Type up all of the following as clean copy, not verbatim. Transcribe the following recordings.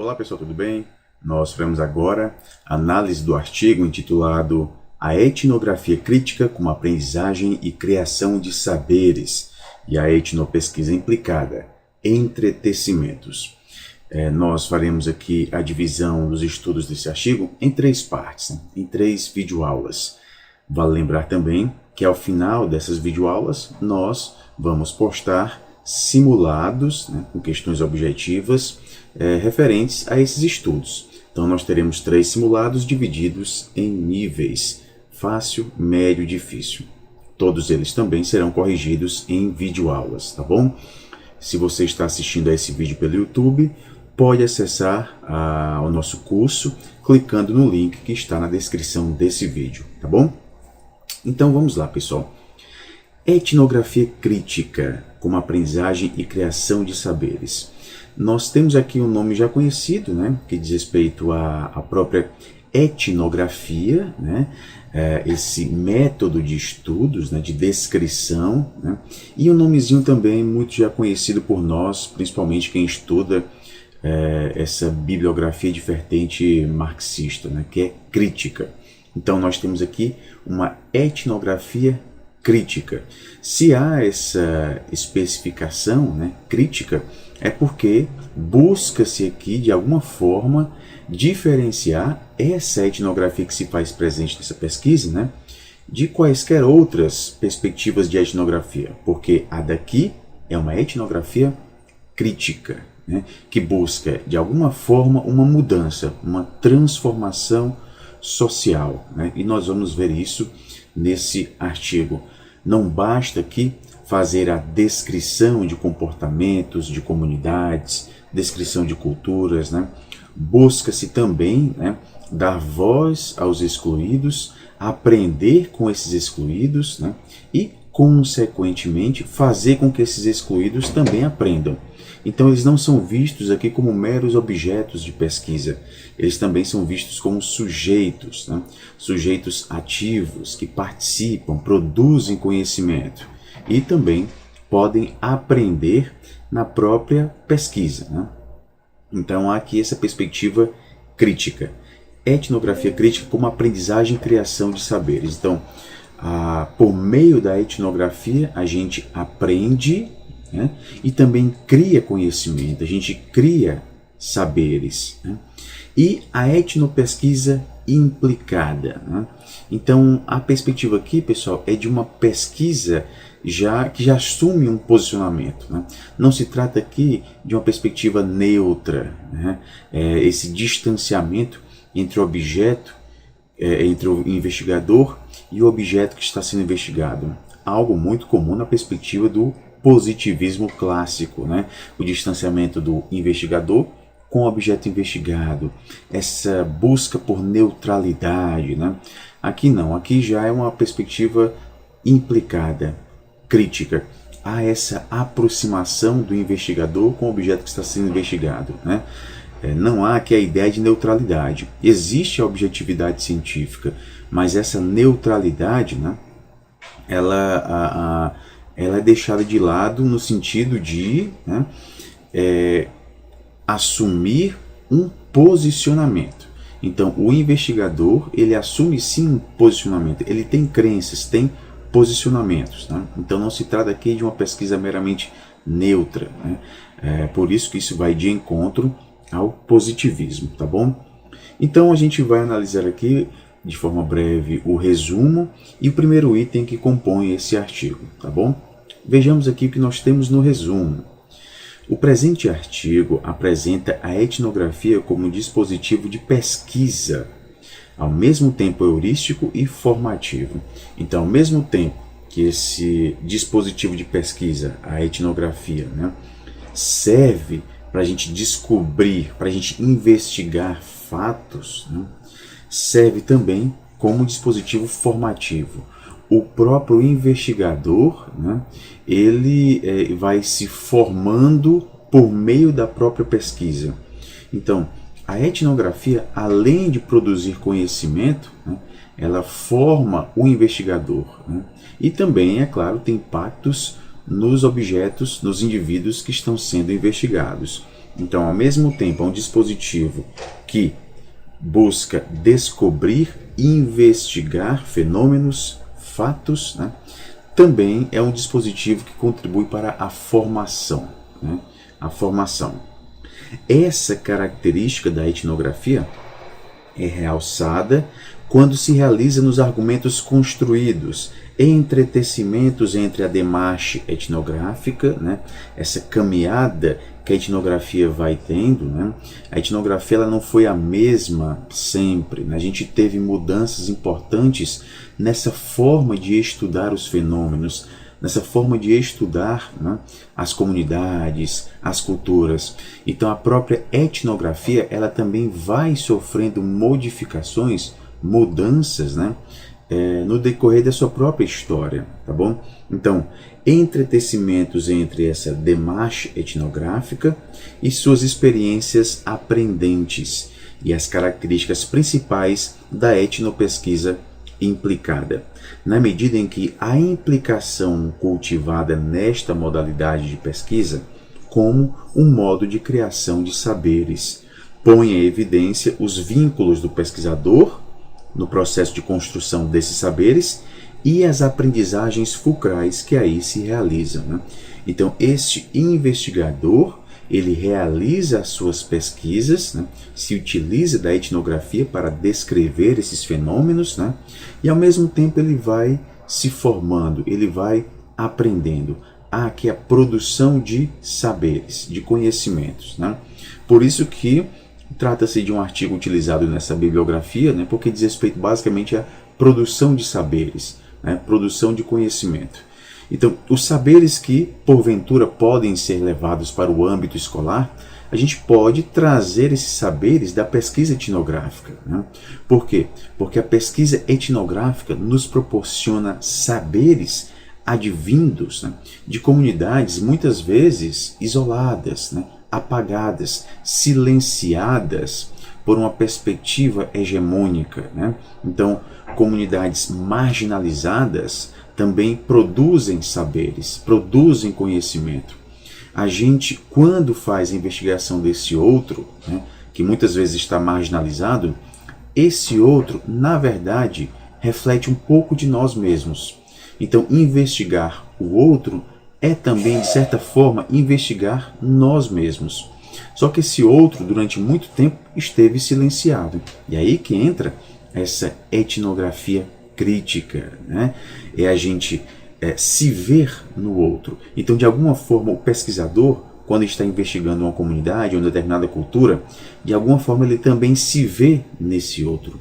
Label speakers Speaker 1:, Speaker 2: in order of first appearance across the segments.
Speaker 1: Olá pessoal, tudo bem? Nós faremos agora a análise do artigo intitulado A Etnografia Crítica como Aprendizagem e Criação de Saberes e a Etnopesquisa Implicada, Entretecimentos. Nós faremos aqui a divisão dos estudos desse artigo em três partes, em três videoaulas. Vale lembrar também que ao final dessas videoaulas nós vamos postar simulados, com questões objetivas referentes a esses estudos. Então nós teremos 3 simulados divididos em níveis: fácil, médio e difícil. Todos eles também serão corrigidos em videoaulas, tá bom? Se você está assistindo a esse vídeo pelo YouTube, pode acessar o nosso curso clicando no link que está na descrição desse vídeo, tá bom? Então vamos lá, pessoal. Etnografia crítica como aprendizagem e criação de saberes. Nós temos aqui um nome já conhecido, que diz respeito à própria etnografia, esse método de estudos, de descrição, e um nomezinho também muito já conhecido por nós, principalmente quem estuda essa bibliografia de vertente marxista, que é crítica. Então nós temos aqui uma etnografia crítica. Se há essa especificação, crítica, é porque busca-se aqui de alguma forma diferenciar essa etnografia que se faz presente nessa pesquisa, de quaisquer outras perspectivas de etnografia, porque a daqui é uma etnografia crítica, que busca de alguma forma uma mudança, uma transformação social, e nós vamos ver isso nesse artigo. Não basta aqui fazer a descrição de comportamentos, de comunidades, descrição de culturas, Busca-se também dar voz aos excluídos, aprender com esses excluídos, e, consequentemente, fazer com que esses excluídos também aprendam. Então eles não são vistos aqui como meros objetos de pesquisa, eles também são vistos como sujeitos, sujeitos ativos que participam, produzem conhecimento e também podem aprender na própria pesquisa. Então há aqui essa perspectiva crítica, etnografia crítica como aprendizagem e criação de saberes. Então, por meio da etnografia a gente aprende, e também cria conhecimento, a gente cria saberes, e a etnopesquisa implicada. Então a perspectiva aqui, pessoal, é de uma pesquisa que já assume um posicionamento. Não se trata aqui de uma perspectiva neutra, esse distanciamento entre o objeto, entre o investigador e o objeto que está sendo investigado. Algo muito comum na perspectiva do positivismo clássico, o distanciamento do investigador com o objeto investigado, essa busca por neutralidade. Aqui não, aqui já é uma perspectiva implicada, crítica. Há essa aproximação do investigador com o objeto que está sendo investigado. Não há aqui a ideia de neutralidade. Existe a objetividade científica, mas essa neutralidade, ela é deixada de lado no sentido de assumir um posicionamento. Então o investigador, ele assume sim um posicionamento, ele tem crenças, tem posicionamentos. Então não se trata aqui de uma pesquisa meramente neutra. Por isso que isso vai de encontro ao positivismo, tá bom? Então a gente vai analisar aqui de forma breve o resumo e o primeiro item que compõe esse artigo, tá bom? Vejamos aqui o que nós temos no resumo. O presente artigo apresenta a etnografia como um dispositivo de pesquisa, ao mesmo tempo heurístico e formativo. Então, ao mesmo tempo que esse dispositivo de pesquisa, a etnografia, serve para a gente descobrir, para a gente investigar fatos, serve também como dispositivo formativo. O próprio investigador, ele vai se formando por meio da própria pesquisa. Então, a etnografia, além de produzir conhecimento, ela forma o investigador. E também, é claro, tem impactos nos objetos, nos indivíduos que estão sendo investigados. Então, ao mesmo tempo, é um dispositivo que busca descobrir e investigar fenômenos, fatos, né? Também é um dispositivo que contribui para a formação, né? A formação. Essa característica da etnografia é realçada quando se realiza nos argumentos construídos, entretecimentos entre a demarche etnográfica, né? Essa caminhada que a etnografia vai tendo, né? A etnografia ela não foi a mesma sempre, né? A gente teve mudanças importantes nessa forma de estudar os fenômenos, nessa forma de estudar, né, as comunidades, as culturas. Então a própria etnografia ela também vai sofrendo modificações, mudanças, né, no decorrer da sua própria história, tá bom? Então, entretecimentos entre essa demarche etnográfica e suas experiências aprendentes e as características principais da etnopesquisa implicada. Na medida em que a implicação cultivada nesta modalidade de pesquisa como um modo de criação de saberes põe em evidência os vínculos do pesquisador no processo de construção desses saberes e as aprendizagens fulcrais que aí se realizam, né? Então, este investigador, ele realiza as suas pesquisas, né? Se utiliza da etnografia para descrever esses fenômenos, né? E ao mesmo tempo ele vai se formando, ele vai aprendendo. Há aqui a produção de saberes, de conhecimentos, né? Por isso que trata-se de um artigo utilizado nessa bibliografia, né? Porque diz respeito basicamente à produção de saberes, né? Produção de conhecimento. Então, os saberes que, porventura, podem ser levados para o âmbito escolar, a gente pode trazer esses saberes da pesquisa etnográfica, né? Por quê? Porque a pesquisa etnográfica nos proporciona saberes advindos, né, de comunidades muitas vezes isoladas, né, apagadas, silenciadas por uma perspectiva hegemônica, né? Então, comunidades marginalizadas também produzem saberes, produzem conhecimento. A gente, quando faz a investigação desse outro, né, que muitas vezes está marginalizado, esse outro, na verdade, reflete um pouco de nós mesmos. Então, investigar o outro é também, de certa forma, investigar nós mesmos. Só que esse outro, durante muito tempo, esteve silenciado. E aí que entra essa etnografia crítica, né? É a gente se ver no outro. Então, de alguma forma, o pesquisador, quando está investigando uma comunidade, uma determinada cultura, de alguma forma ele também se vê nesse outro.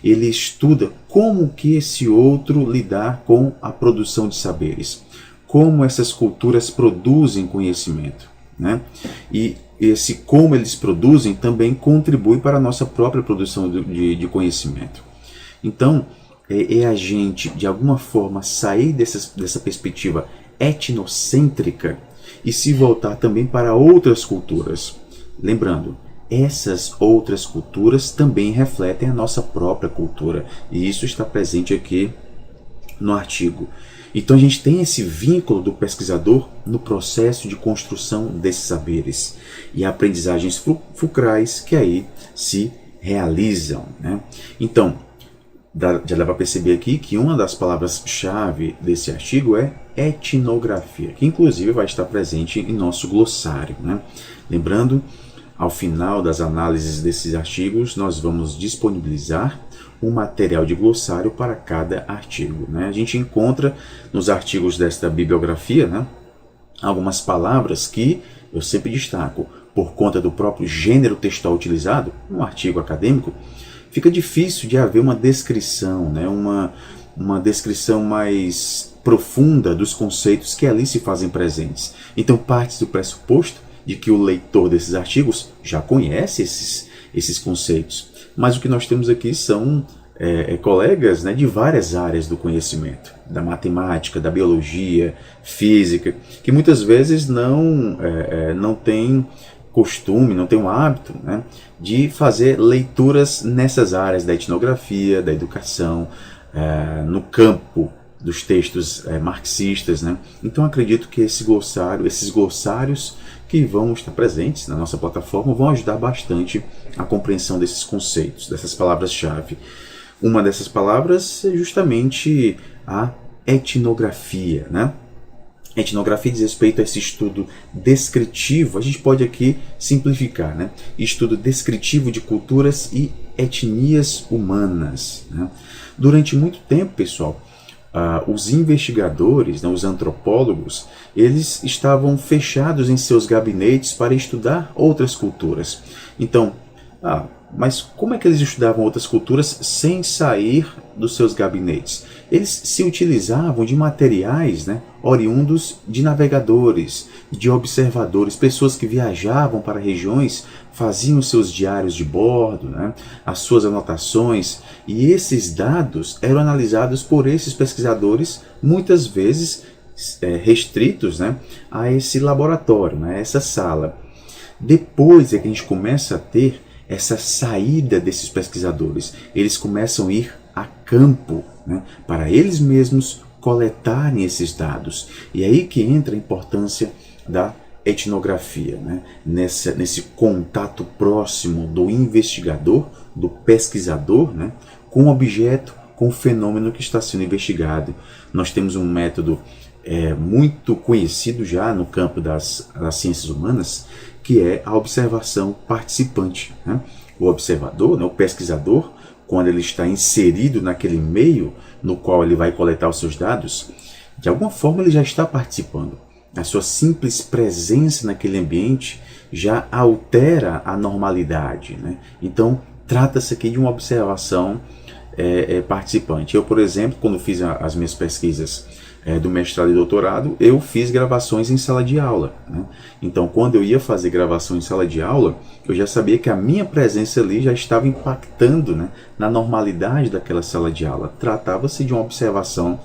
Speaker 1: Ele estuda como que esse outro lidar com a produção de saberes, como essas culturas produzem conhecimento, né? E esse como eles produzem também contribui para a nossa própria produção de conhecimento. Então, é a gente, de alguma forma, sair dessa perspectiva etnocêntrica e se voltar também para outras culturas. Lembrando, essas outras culturas também refletem a nossa própria cultura, e isso está presente aqui no artigo. Então a gente tem esse vínculo do pesquisador no processo de construção desses saberes e aprendizagens fulcrais que aí se realizam, né? Então, já dá para perceber aqui que uma das palavras-chave desse artigo é etnografia, que inclusive vai estar presente em nosso glossário, né? Lembrando, ao final das análises desses artigos, nós vamos disponibilizar um material de glossário para cada artigo, né? A gente encontra nos artigos desta bibliografia, né, algumas palavras que eu sempre destaco, por conta do próprio gênero textual utilizado, no artigo acadêmico, fica difícil de haver uma descrição, né, uma descrição mais profunda dos conceitos que ali se fazem presentes. Então, parte do pressuposto de que o leitor desses artigos já conhece esses conceitos. Mas o que nós temos aqui são colegas, né, de várias áreas do conhecimento, da matemática, da biologia, física, que muitas vezes não têm costume, não têm o hábito, né, de fazer leituras nessas áreas da etnografia, da educação, no campo dos textos marxistas, né? Então acredito que esses glossários que vão estar presentes na nossa plataforma vão ajudar bastante a compreensão desses conceitos, dessas palavras-chave. Uma dessas palavras é justamente a etnografia, né? Etnografia diz respeito a esse estudo descritivo, a gente pode aqui simplificar, né? Estudo descritivo de culturas e etnias humanas, né? Durante muito tempo, pessoal, os investigadores, né, os antropólogos, eles estavam fechados em seus gabinetes para estudar outras culturas. Então, mas como é que eles estudavam outras culturas sem sair dos seus gabinetes? Eles se utilizavam de materiais, né, oriundos de navegadores, de observadores, pessoas que viajavam para regiões, faziam seus diários de bordo, né, as suas anotações, e esses dados eram analisados por esses pesquisadores, muitas vezes restritos, né, a esse laboratório, né, a essa sala. Depois é que a gente começa a ter essa saída desses pesquisadores. Eles começam a ir a campo, né, para eles mesmos coletarem esses dados. E é aí que entra a importância da etnografia, né, nesse contato próximo do investigador, do pesquisador, né, com o objeto, com o fenômeno que está sendo investigado. Nós temos um método muito conhecido já no campo das ciências humanas, que é a observação participante, né? O observador, né, o pesquisador, quando ele está inserido naquele meio no qual ele vai coletar os seus dados, de alguma forma ele já está participando. A sua simples presença naquele ambiente já altera a normalidade, né? Então, trata-se aqui de uma observação participante. Eu, por exemplo, quando fiz as minhas pesquisas do mestrado e doutorado, eu fiz gravações em sala de aula, né? Então, quando eu ia fazer gravação em sala de aula, eu já sabia que a minha presença ali já estava impactando, né, na normalidade daquela sala de aula. Tratava-se de uma observação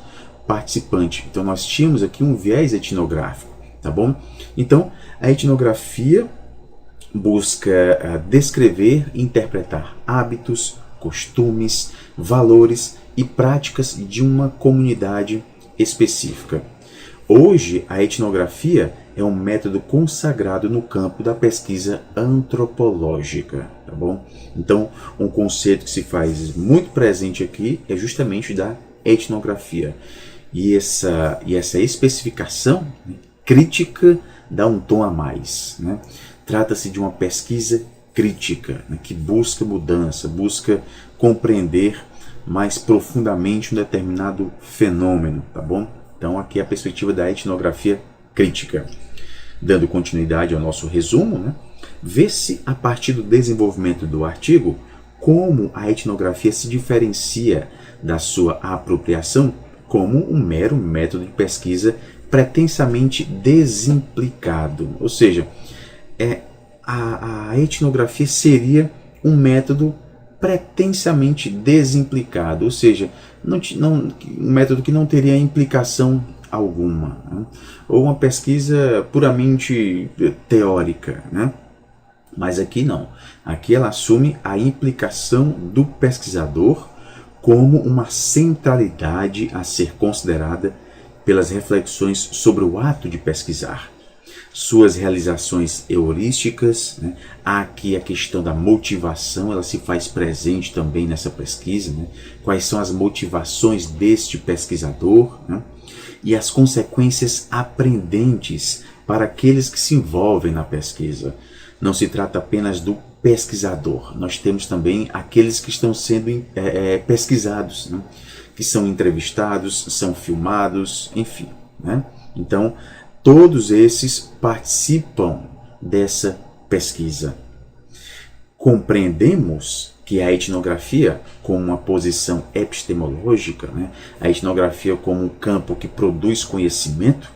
Speaker 1: participante. Então, nós tínhamos aqui um viés etnográfico, tá bom? Então, a etnografia busca descrever e interpretar hábitos, costumes, valores e práticas de uma comunidade específica. Hoje, a etnografia é um método consagrado no campo da pesquisa antropológica, tá bom? Então, um conceito que se faz muito presente aqui é justamente da etnografia. E essa especificação, né, crítica dá um tom a mais, né? Trata-se de uma pesquisa crítica, né, que busca mudança, busca compreender mais profundamente um determinado fenômeno, tá bom? Então aqui é a perspectiva da etnografia crítica. Dando continuidade ao nosso resumo, né, vê-se a partir do desenvolvimento do artigo como a etnografia se diferencia da sua apropriação como um mero método de pesquisa pretensamente desimplicado. Ou seja, a etnografia seria um método pretensamente desimplicado, ou seja, um método que não teria implicação alguma, né? Ou uma pesquisa puramente teórica, né? Mas aqui não. Aqui ela assume a implicação do pesquisador como uma centralidade a ser considerada pelas reflexões sobre o ato de pesquisar. Suas realizações heurísticas, né? Há aqui a questão da motivação, ela se faz presente também nessa pesquisa, né? Quais são as motivações deste pesquisador, né? E as consequências aprendentes para aqueles que se envolvem na pesquisa. Não se trata apenas do pesquisador, nós temos também aqueles que estão sendo pesquisados, né? Que são entrevistados, são filmados, enfim, né? Então, todos esses participam dessa pesquisa. Compreendemos que a etnografia, como uma posição epistemológica, né, a etnografia como um campo que produz conhecimento,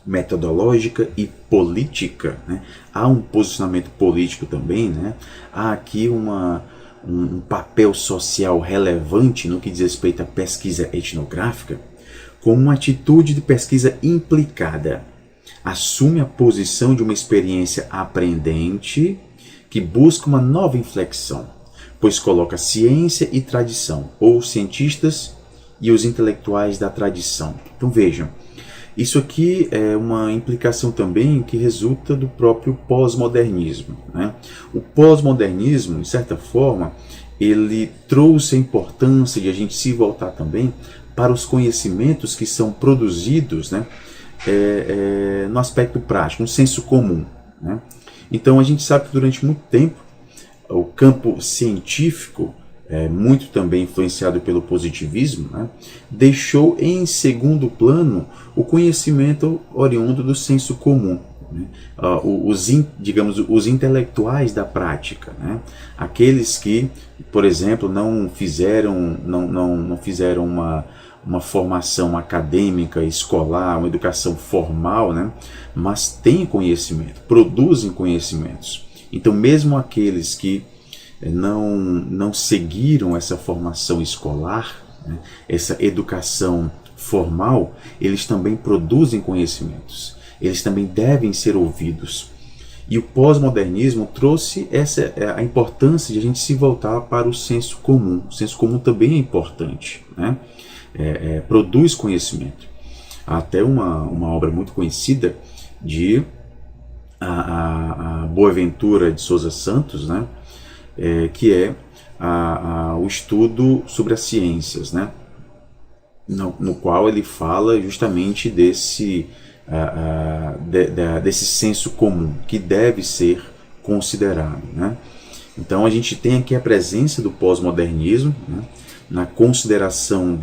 Speaker 1: metodológica e política, né, há um posicionamento político também, né, há aqui um papel social relevante no que diz respeito à pesquisa etnográfica, como uma atitude de pesquisa implicada. Assume a posição de uma experiência aprendente que busca uma nova inflexão, pois coloca ciência e tradição, ou cientistas e os intelectuais da tradição. Então vejam, isso aqui é uma implicação também que resulta do próprio pós-modernismo, né? O pós-modernismo, de certa forma, ele trouxe a importância de a gente se voltar também para os conhecimentos que são produzidos, né, no aspecto prático, no senso comum, né? Então a gente sabe que durante muito tempo o campo científico, muito também influenciado pelo positivismo, né, deixou em segundo plano o conhecimento oriundo do senso comum, né? Digamos, os intelectuais da prática, né? Aqueles que, por exemplo, não fizeram uma formação acadêmica, escolar, uma educação formal, né? Mas têm conhecimento, produzem conhecimentos. Então, mesmo aqueles que não seguiram essa formação escolar, né, essa educação formal, eles também produzem conhecimentos. Eles também devem ser ouvidos. E o pós-modernismo trouxe a importância de a gente se voltar para o senso comum. O senso comum também é importante, né? Produz conhecimento. Há até uma obra muito conhecida de a Boaventura de Souza Santos, né? Que é o estudo sobre as ciências, né? No qual ele fala justamente desse senso comum que deve ser considerado, né? Então a gente tem aqui a presença do pós-modernismo, né, na consideração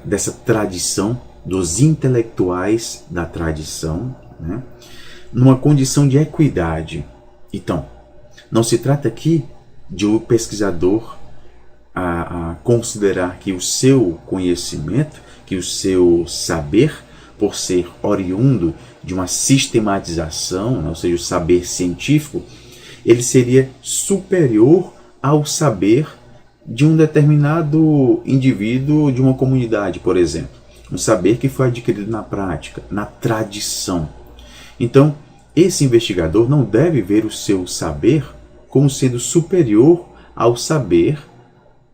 Speaker 1: dessa tradição, dos intelectuais da tradição, né, numa condição de equidade. Então, não se trata aqui de um pesquisador a considerar que o seu conhecimento, que o seu saber, por ser oriundo de uma sistematização, né, ou seja, o saber científico, ele seria superior ao saber de um determinado indivíduo de uma comunidade, por exemplo. Um saber que foi adquirido na prática, na tradição. Então, esse investigador não deve ver o seu saber como sendo superior ao saber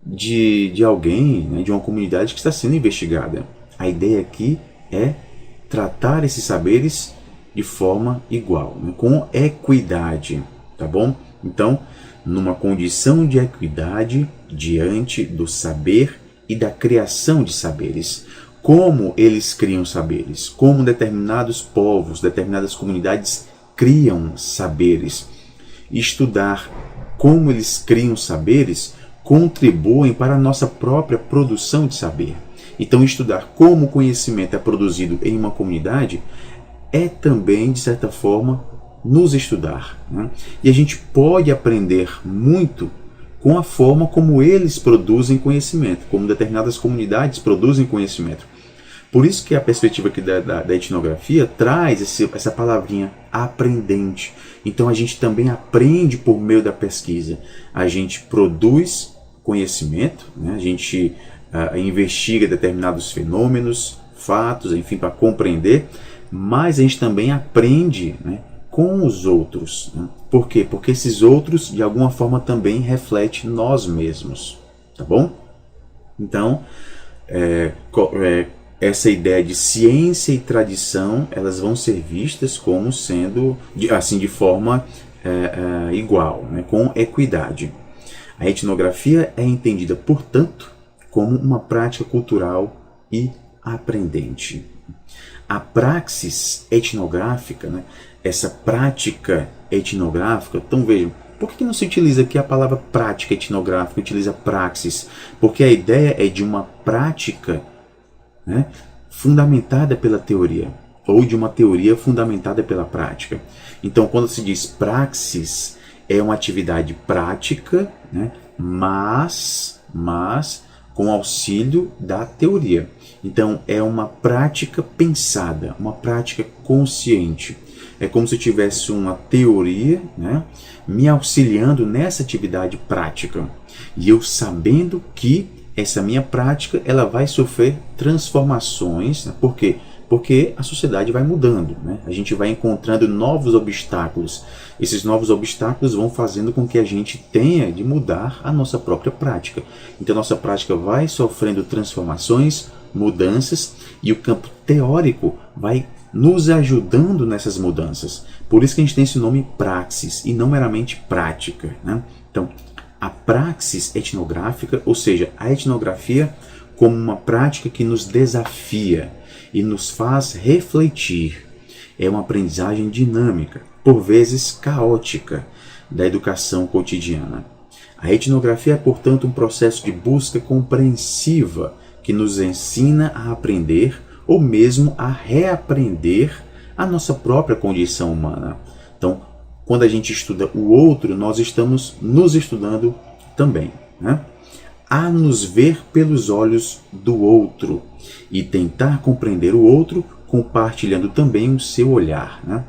Speaker 1: de alguém, né, de uma comunidade que está sendo investigada. A ideia aqui é tratar esses saberes de forma igual, né, com equidade, tá bom? Então, numa condição de equidade diante do saber e da criação de saberes. Como eles criam saberes? Como determinados povos, determinadas comunidades criam saberes? Estudar como eles criam saberes contribuem para a nossa própria produção de saber. Então, estudar como o conhecimento é produzido em uma comunidade é também, de certa forma, nos estudar, né? E a gente pode aprender muito com a forma como eles produzem conhecimento, como determinadas comunidades produzem conhecimento. Por isso que a perspectiva aqui da etnografia traz essa palavrinha aprendente. Então a gente também aprende por meio da pesquisa. A gente produz conhecimento, né? A gente investiga determinados fenômenos, fatos, enfim, para compreender, mas a gente também aprende, né, com os outros, né? Por quê? Porque esses outros, de alguma forma, também refletem nós mesmos, tá bom? Então, essa ideia de ciência e tradição, elas vão ser vistas como sendo, assim, de forma igual, né? Com equidade. A etnografia é entendida, portanto, como uma prática cultural e aprendente. A praxis etnográfica, né, essa prática etnográfica, então vejam, por que não se utiliza aqui a palavra prática etnográfica, utiliza praxis? Porque a ideia é de uma prática, né, fundamentada pela teoria, ou de uma teoria fundamentada pela prática. Então, quando se diz praxis, é uma atividade prática, né, mas com auxílio da teoria. Então, é uma prática pensada, uma prática consciente. É como se eu tivesse uma teoria, né, me auxiliando nessa atividade prática. E eu sabendo que essa minha prática ela vai sofrer transformações. Né? Por quê? Porque a sociedade vai mudando, né? A gente vai encontrando novos obstáculos. Esses novos obstáculos vão fazendo com que a gente tenha de mudar a nossa própria prática. Então, a nossa prática vai sofrendo transformações, mudanças, e o campo teórico vai nos ajudando nessas mudanças. Por isso que a gente tem esse nome praxis e não meramente prática, né? Então, a praxis etnográfica, ou seja, a etnografia como uma prática que nos desafia e nos faz refletir. É uma aprendizagem dinâmica, por vezes caótica, da educação cotidiana. A etnografia é, portanto, um processo de busca compreensiva que nos ensina a aprender ou mesmo a reaprender a nossa própria condição humana. Então, quando a gente estuda o outro, nós estamos nos estudando também, né? A nos ver pelos olhos do outro e tentar compreender o outro, compartilhando também o seu olhar, né?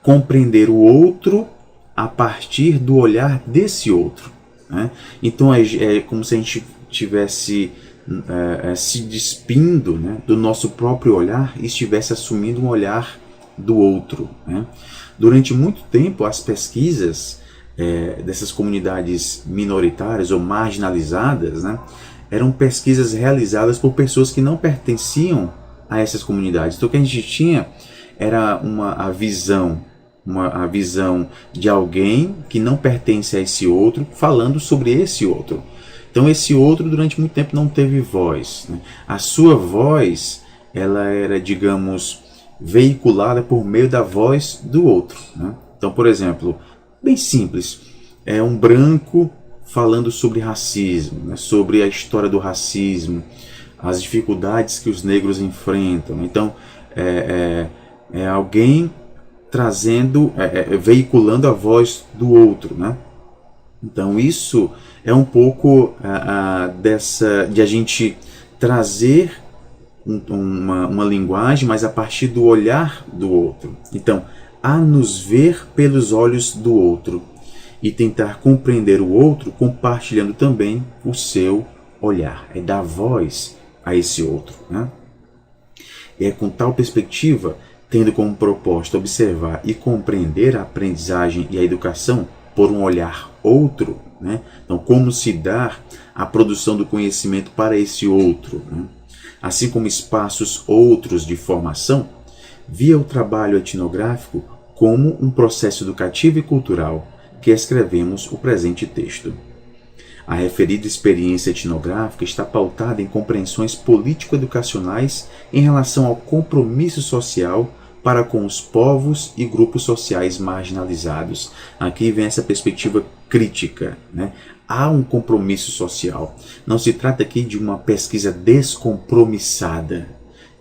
Speaker 1: Compreender o outro a partir do olhar desse outro, né? Então é como se a gente tivesse se despindo, né, do nosso próprio olhar e estivesse assumindo um olhar do outro, né? Durante muito tempo, as pesquisas dessas comunidades minoritárias ou marginalizadas, né, eram pesquisas realizadas por pessoas que não pertenciam a essas comunidades. Então, o que a gente tinha era a visão de alguém que não pertence a esse outro, falando sobre esse outro. Então, esse outro, durante muito tempo, não teve voz, né? A sua voz, ela era, digamos, veiculada por meio da voz do outro, né? Então, por exemplo, bem simples, é um branco falando sobre racismo, né? Sobre a história do racismo, as dificuldades que os negros enfrentam. Então, é alguém trazendo, veiculando a voz do outro, né? Então, isso é um pouco de a gente trazer uma linguagem, mas a partir do olhar do outro. Então, a nos ver pelos olhos do outro e tentar compreender o outro, compartilhando também o seu olhar. É dar voz a esse outro, né? É com tal perspectiva, tendo como proposta observar e compreender a aprendizagem e a educação por um olhar outro, né? Então, como se dar a produção do conhecimento para esse outro, né? Assim como espaços outros de formação, via o trabalho etnográfico como um processo educativo e cultural que escrevemos o presente texto. A referida experiência etnográfica está pautada em compreensões político-educacionais em relação ao compromisso social para com os povos e grupos sociais marginalizados. Aqui vem essa perspectiva crítica, né? Há um compromisso social. Não se trata aqui de uma pesquisa descompromissada.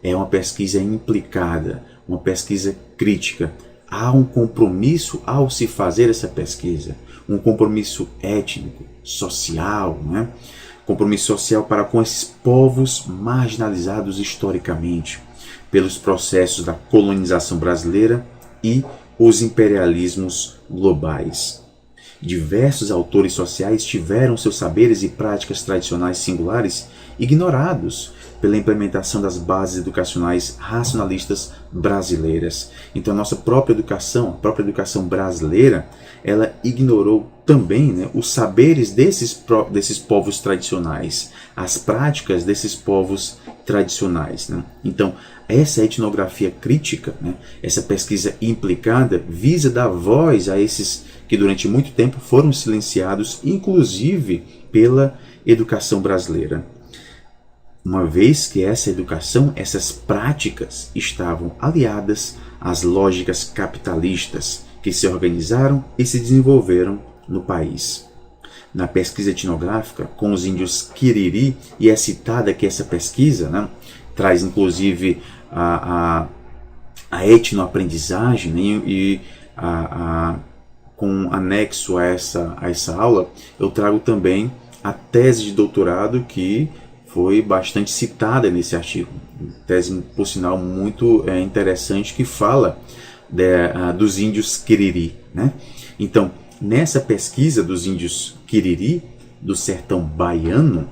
Speaker 1: É uma pesquisa implicada, uma pesquisa crítica. Há um compromisso ao se fazer essa pesquisa. Um compromisso étnico, social, né? Compromisso social para com esses povos marginalizados historicamente pelos processos da colonização brasileira e os imperialismos globais. Diversos autores sociais tiveram seus saberes e práticas tradicionais singulares ignorados pela implementação das bases educacionais racionalistas brasileiras. Então, a nossa própria educação brasileira, ela ignorou também, né, os saberes desses povos tradicionais, as práticas desses povos tradicionais, né? Então, essa etnografia crítica, né, essa pesquisa implicada, visa dar voz a esses que durante muito tempo foram silenciados, inclusive pela educação brasileira. Uma vez que essa educação, essas práticas estavam aliadas às lógicas capitalistas que se organizaram e se desenvolveram no país. Na pesquisa etnográfica com os índios Quiriri, e é citada que essa pesquisa, né, traz inclusive a etnoaprendizagem, né, e com anexo a essa aula, eu trago também a tese de doutorado que foi bastante citada nesse artigo. Tese, por sinal, muito interessante, que fala dos índios Quiriri, né? Então, nessa pesquisa dos índios Quiriri, do sertão baiano,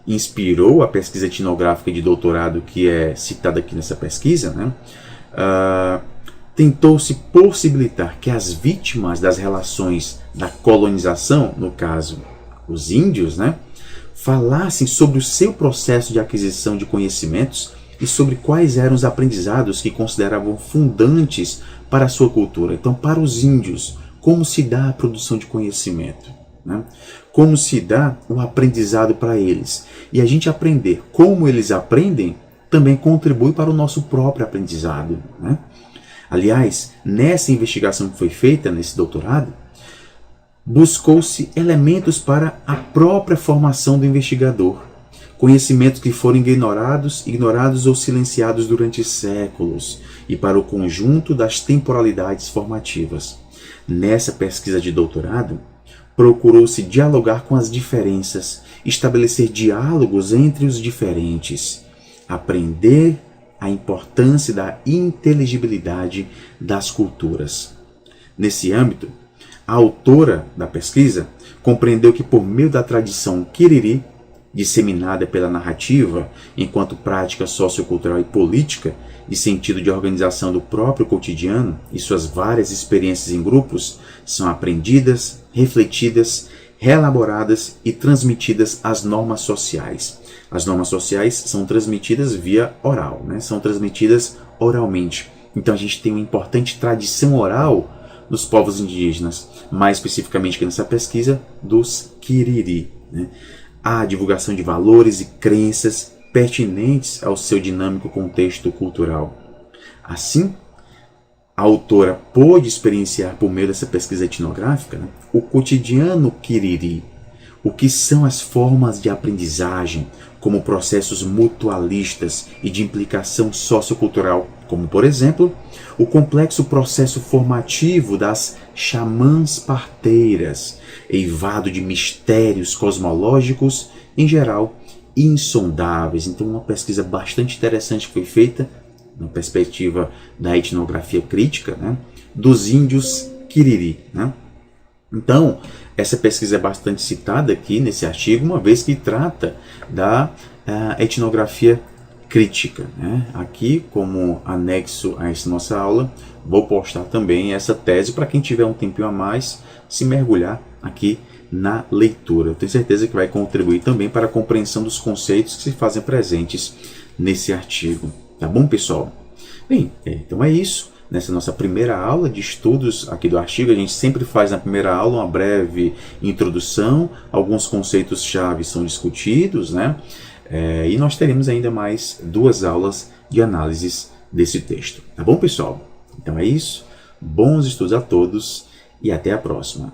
Speaker 1: inspirou a pesquisa etnográfica de doutorado que é citada aqui nessa pesquisa, né? Tentou-se possibilitar que as vítimas das relações da colonização, no caso os índios, né, falassem sobre o seu processo de aquisição de conhecimentos e sobre quais eram os aprendizados que consideravam fundantes para a sua cultura. Então, para os índios, como se dá a produção de conhecimento, né? Como se dá o aprendizado para eles. E a gente aprender como eles aprendem também contribui para o nosso próprio aprendizado, né? Aliás, nessa investigação que foi feita nesse doutorado, buscou-se elementos para a própria formação do investigador, conhecimentos que foram ignorados ou silenciados durante séculos, e para o conjunto das temporalidades formativas. Nessa pesquisa de doutorado, procurou-se dialogar com as diferenças, estabelecer diálogos entre os diferentes, aprender a importância da inteligibilidade das culturas. Nesse âmbito, a autora da pesquisa compreendeu que, por meio da tradição Quiriri, disseminada pela narrativa enquanto prática sociocultural e política, de sentido de organização do próprio cotidiano e suas várias experiências em grupos, são aprendidas, refletidas, reelaboradas e transmitidas às normas sociais. As normas sociais são transmitidas via oral, né? São transmitidas oralmente. Então a gente tem uma importante tradição oral dos povos indígenas, mais especificamente que nessa pesquisa, dos Quiriri, né? A divulgação de valores e crenças pertinentes ao seu dinâmico contexto cultural. Assim, a autora pôde experienciar por meio dessa pesquisa etnográfica, né, o cotidiano Quiriri, o que são as formas de aprendizagem, como processos mutualistas e de implicação sociocultural, como, por exemplo, o complexo processo formativo das xamãs parteiras, eivado de mistérios cosmológicos, em geral, insondáveis. Então, uma pesquisa bastante interessante foi feita, na perspectiva da etnografia crítica, né, dos índios Quiriri, né? Então, essa pesquisa é bastante citada aqui nesse artigo, uma vez que trata da etnografia crítica, né? Aqui, como anexo a essa nossa aula, vou postar também essa tese para quem tiver um tempinho a mais se mergulhar aqui na leitura. Eu tenho certeza que vai contribuir também para a compreensão dos conceitos que se fazem presentes nesse artigo. Tá bom, pessoal? Bem, então é isso. Nessa nossa primeira aula de estudos aqui do artigo, a gente sempre faz na primeira aula uma breve introdução, alguns conceitos-chave são discutidos, né? E nós teremos ainda mais 2 aulas de análises desse texto. Tá bom, pessoal? Então é isso. Bons estudos a todos e até a próxima.